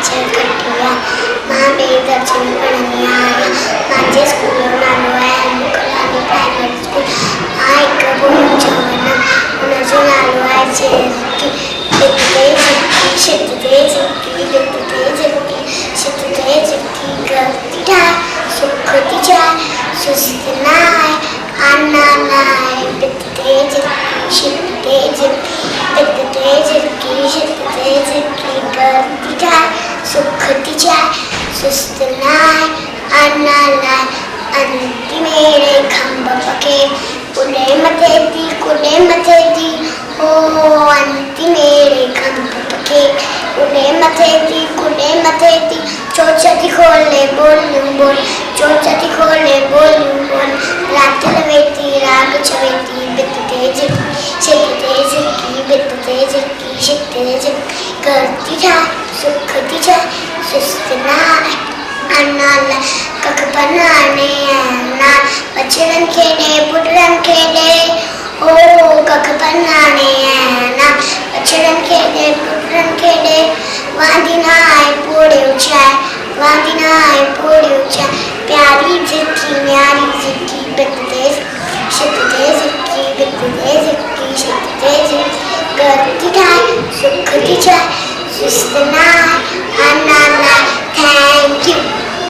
कटिया महाबेदर्शन पढ़ने आया माझे स्कूल आलो आहे मुकलानी प्रायमरी स्कूल ऐक बोलचवना उन्हाचं आलो आहे चेरकी बितते झटकी शेतते झटकी बितते झटकी शेतते झटकी करती ठाय सुख तिच्या सुस्त नाही अन्ना नाही बितते झटकी शेतते झटकी बितते झटकी शेतते झटकी करती ठाय सुख तिच्या सुस्त नाही अन्ना नाही अंती मेरे खंब पके कुले मथे दी ओ अंती मेरे खंब पके कुले मथे दी चोचती खोले बोल चोचती खोले बोल रात लवेती राग चवेती बितते झटकी शेतते झटकी बितते झटकी शेतते झटकी करती ठाय सुख तिच्या सुस्त नाही अन्नाला कख बनाने अन्ना बचरन खेले बुडरन खेले ओ कख बनाने अन्ना बचरन खेले बुडरन खेले वांदिना आए पोड़े ऊंचा प्यारी जितकी न्यारी जितकी बितते शितते जितकी बितते जितकी शितते जितकी करती ठाय सुख तिच्या सुस्त नाही अन्नाला